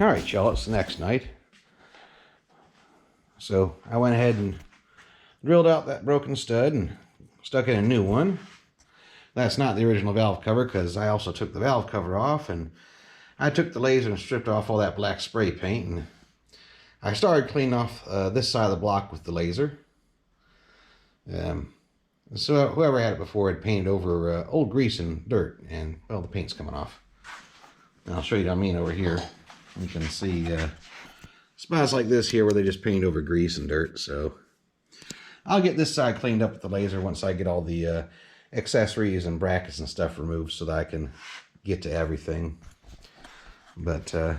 All right, y'all, it's the next night. So I went ahead and drilled out that broken stud and stuck in a new one. That's not the original valve cover because I also took the valve cover off, and I took the laser and stripped off all that black spray paint, and I started cleaning off this side of the block with the laser. So whoever had it before had painted over old grease and dirt, and well, the paint's coming off. And I'll show you what I mean over here. You can see spots like this here where they just paint over grease and dirt. So I'll get this side cleaned up with the laser once I get all the accessories and brackets and stuff removed so that I can get to everything. But I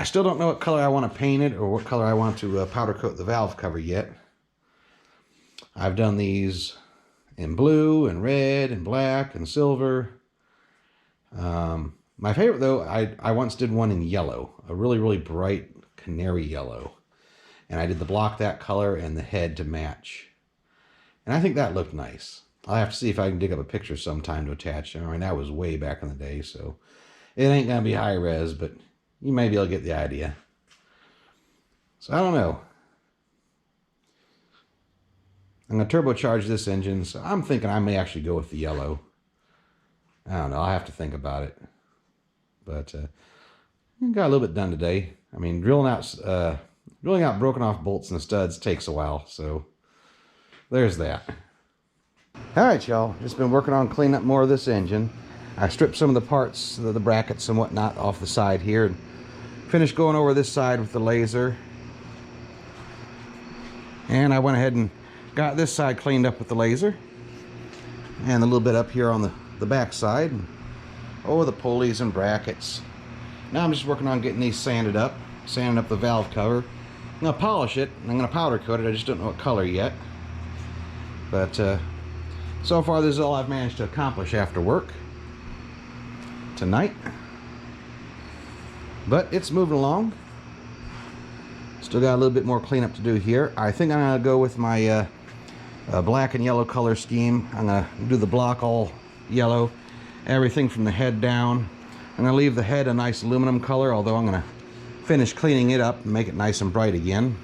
still don't know what color I want to paint it or what color I want to powder coat the valve cover yet. I've done these in blue and red and black and silver. My favorite, though, I once did one in yellow, a really, really bright canary yellow. And I did the block that color and the head to match. And I think that looked nice. I'll have to see if I can dig up a picture sometime to attach. I mean, that was way back in the day, so it ain't going to be high res, but you may be able to get the idea. So I don't know. I'm going to turbocharge this engine, so I'm thinking I may actually go with the yellow. I don't know. I'll have to think about it. But got a little bit done today. I mean, drilling out broken off bolts and studs takes a while, so there's that. All right, y'all. Just been working on cleaning up more of this engine. I stripped some of the parts, the brackets and whatnot off the side here, and finished going over this side with the laser. And I went ahead and got this side cleaned up with the laser, and a little bit up here on the back side. Oh, the pulleys and brackets. Now I'm just working on getting these sanding up the valve cover. I'm going to polish it, and I'm going to powder coat it. I just don't know what color yet. But so far this is all I've managed to accomplish after work tonight. But it's moving along. Still got a little bit more cleanup to do here. I think I'm going to go with my black and yellow color scheme. I'm going to do the block all yellow, everything from the head down. I'm going to leave the head a nice aluminum color, although I'm going to finish cleaning it up and make it nice and bright again.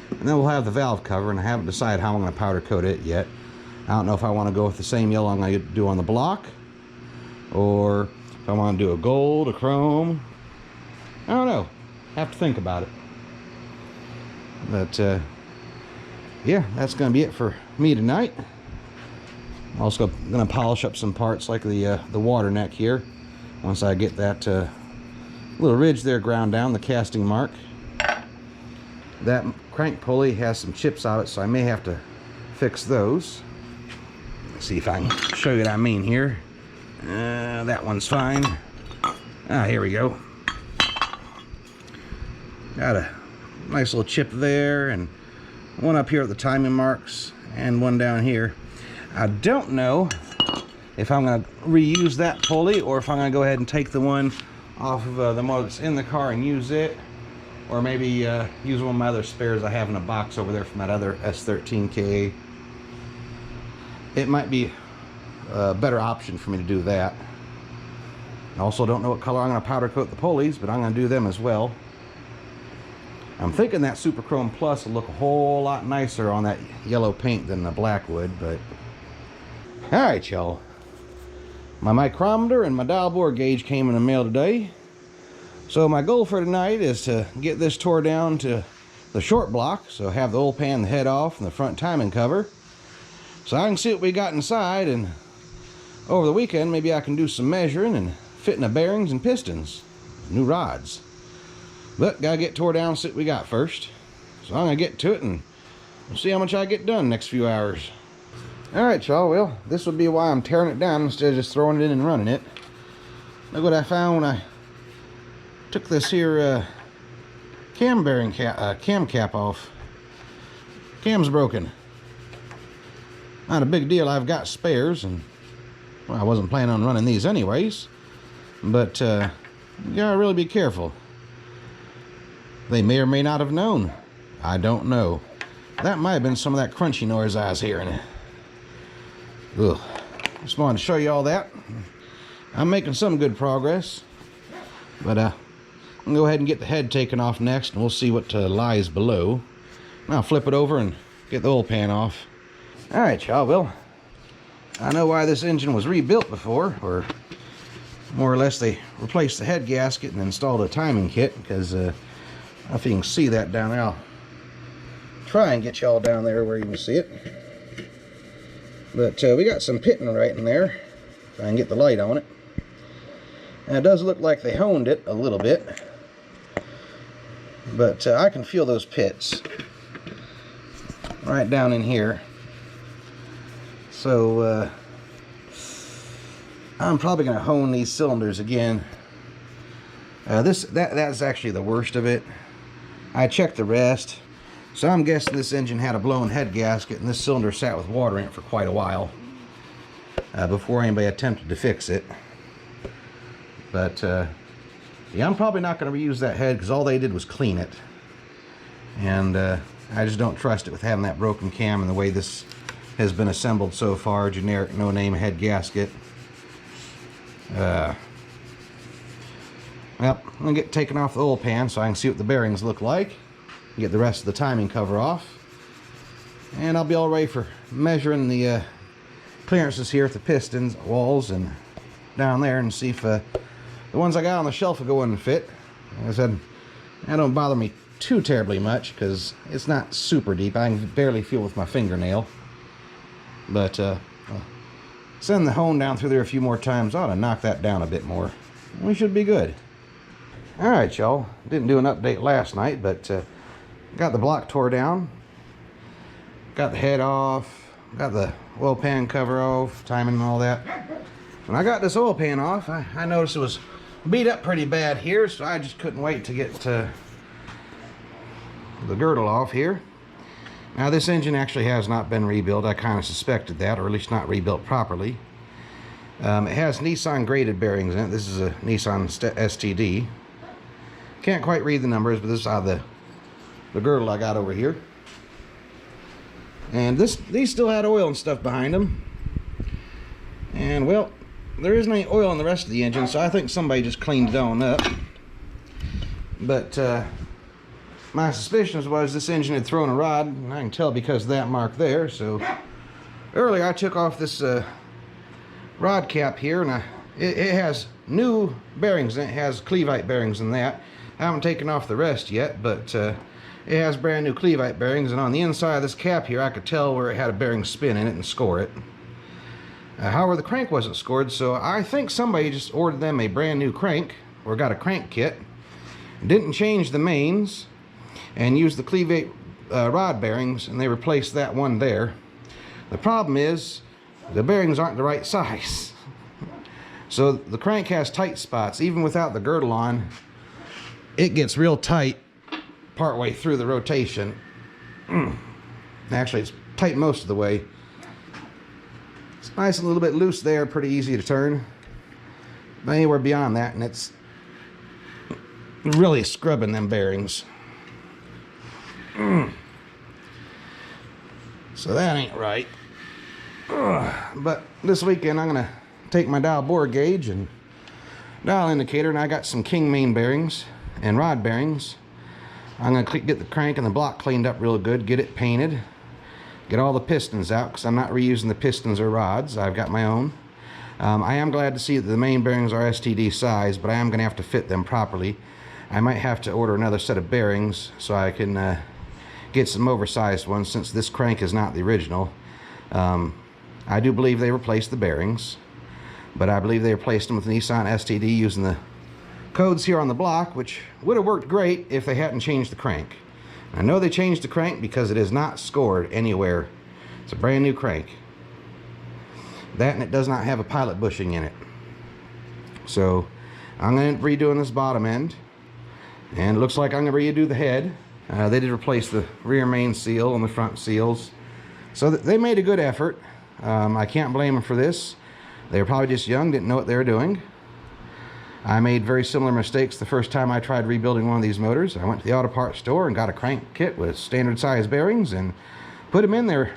And then we'll have the valve cover, and I haven't decided how I'm going to powder coat it yet. I don't know if I want to go with the same yellow I'm going to do on the block, or if I want to do a gold, a chrome. I don't know. Have to think about it. But yeah, that's going to be it for me tonight. I'm also going to polish up some parts like the water neck here. Once I get that little ridge there ground down, the casting mark. That crank pulley has some chips on it, so I may have to fix those. Let's see if I can show you what I mean here. That one's fine. Here we go. Got a nice little chip there, and one up here at the timing marks, and one down here. I don't know if I'm going to reuse that pulley, or if I'm going to go ahead and take the one off of the motor that's in the car and use it, or maybe use one of my other spares I have in a box over there from that other S13K. It might be a better option for me to do that. I also don't know what color I'm going to powder coat the pulleys, but I'm going to do them as well. I'm thinking that Super Chrome Plus will look a whole lot nicer on that yellow paint than the black would, but alright, y'all. My micrometer and my dial bore gauge came in the mail today. So my goal for tonight is to get this tore down to the short block, so have the oil pan, the head off, and the front timing cover, so I can see what we got inside, and over the weekend maybe I can do some measuring and fitting the bearings and pistons, new rods. But gotta get tore down, see what we got first. So I'm gonna get to it and we'll see how much I get done next few hours. Alright, y'all, well, this would be why I'm tearing it down instead of just throwing it in and running it. Look what I found when I took this here cam bearing cam cap off. Cam's broken. Not a big deal, I've got spares, and well, I wasn't planning on running these anyways. But you gotta really be careful. They may or may not have known. I don't know. That might have been some of that crunchy noise I was hearing. Ugh. Just wanted to show you all that. I'm making some good progress, but I'll go ahead and get the head taken off next, and we'll see what lies below. I'll flip it over and get the oil pan off. Alright, y'all, well, I know why this engine was rebuilt before, or more or less they replaced the head gasket and installed a timing kit, because I don't know if you can see that down there. I'll try and get y'all down there where you can see it. But we got some pitting right in there, if I can get the light on it. And it does look like they honed it a little bit, but I can feel those pits right down in here. So I'm probably going to hone these cylinders again. That's actually the worst of it. I checked the rest, so I'm guessing this engine had a blown head gasket, and this cylinder sat with water in it for quite a while before anybody attempted to fix it. But yeah, I'm probably not going to reuse that head, because all they did was clean it, and I just don't trust it with having that broken cam and the way this has been assembled so far. Generic, no name head gasket. Well, I'm going to get taken off the oil pan so I can see what the bearings look like. Get the rest of the timing cover off. And I'll be all ready for measuring the clearances here at the pistons, walls, and down there, and see if the ones I got on the shelf will go in and fit. Like I said, that don't bother me too terribly much, because it's not super deep. I can barely feel with my fingernail. But send the hone down through there a few more times. I ought to knock that down a bit more. We should be good. Alright, y'all. Didn't do an update last night, but got the block tore down. Got the head off. Got the oil pan cover off, timing and all that. When I got this oil pan off, I noticed it was beat up pretty bad here, so I just couldn't wait to get the girdle off here. Now, this engine actually has not been rebuilt. I kind of suspected that, or at least not rebuilt properly. It has Nissan graded bearings in it. This is a Nissan STD. Can't quite read the numbers, but this is how the girdle I got over here. And these still had oil and stuff behind them. And, well, there isn't any oil in the rest of the engine, so I think somebody just cleaned it on up. But my suspicions was this engine had thrown a rod, and I can tell because of that mark there. So earlier I took off this rod cap here, and it has new bearings in it. It has Cleveite bearings in that. I haven't taken off the rest yet, but it has brand new Cleveite bearings, and on the inside of this cap here I could tell where it had a bearing spin in it and score it. However, the crank wasn't scored, so I think somebody just ordered them a brand new crank, or got a crank kit, didn't change the mains, and used the Cleveite rod bearings, and they replaced that one there. The problem is the bearings aren't the right size. So the crank has tight spots. Even without the girdle on, it gets real tight partway through the rotation. Actually, it's tight most of the way. It's nice and a little bit loose there, pretty easy to turn. But anywhere beyond that, and it's really scrubbing them bearings. So that ain't right. But this weekend I'm going to take my dial bore gauge and dial indicator, and I got some king main bearings and rod bearings. I'm going to get the crank and the block cleaned up real good, get it painted, get all the pistons out, because I'm not reusing the pistons or rods. I've got my own. I am glad to see that the main bearings are STD size, but I am going to have to fit them properly. I might have to order another set of bearings so I can get some oversized ones, since this crank is not the original. I do believe they replaced the bearings, but I believe they replaced them with Nissan STD using the codes here on the block, which would have worked great if they hadn't changed the crank. I know they changed the crank because it is not scored anywhere. It's a brand new crank. That, and it does not have a pilot bushing in it. So I'm going to redo this bottom end, and it looks like I'm going to redo the head. They did replace the rear main seal and the front seals, so they made a good effort. I can't blame them for this. They were probably just young, didn't know what they were doing. I made very similar mistakes the first time I tried rebuilding one of these motors. I went to the auto parts store and got a crank kit with standard size bearings and put them in there.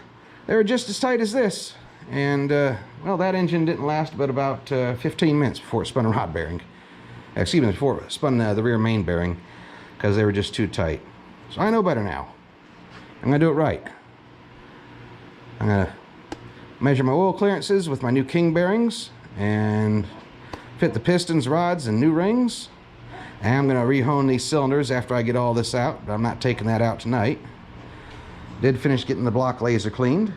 They were just as tight as this, and well, that engine didn't last but about 15 minutes before it spun a rod bearing. excuse me, before spun the rear main bearing, because they were just too tight. So I know better now. I'm gonna do it right. I'm gonna measure my oil clearances with my new king bearings and fit the pistons, rods, and new rings. And I'm gonna rehone these cylinders after I get all this out, but I'm not taking that out tonight. Did finish getting the block laser cleaned.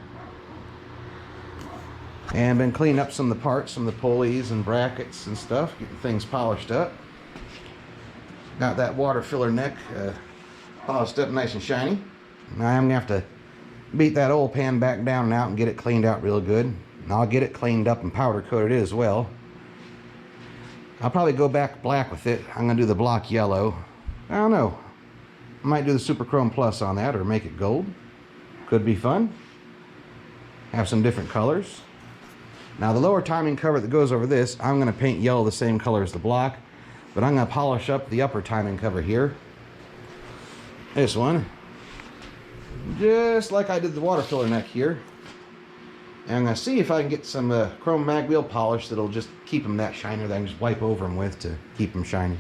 And been cleaning up some of the parts, some of the pulleys and brackets and stuff, getting things polished up. Got that water filler neck polished up nice and shiny. Now I'm gonna have to beat that oil pan back down and out and get it cleaned out real good. And I'll get it cleaned up and powder coated as well. I'll probably go back black with it. I'm gonna do the block yellow. I don't know. I might do the Super Chrome Plus on that or make it gold. Could be fun. Have some different colors. Now the lower timing cover that goes over this, I'm going to paint yellow the same color as the block, but I'm going to polish up the upper timing cover here. This one. Just like I did the water filler neck here. And I'm going to see if I can get some chrome mag wheel polish that'll just keep them that shiner that I can just wipe over them with to keep them shiny.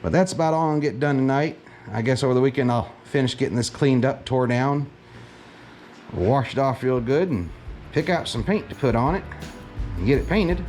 But that's about all I'm going to get done tonight. I guess over the weekend I'll finish getting this cleaned up, tore down, washed off real good, and pick out some paint to put on it and get it painted.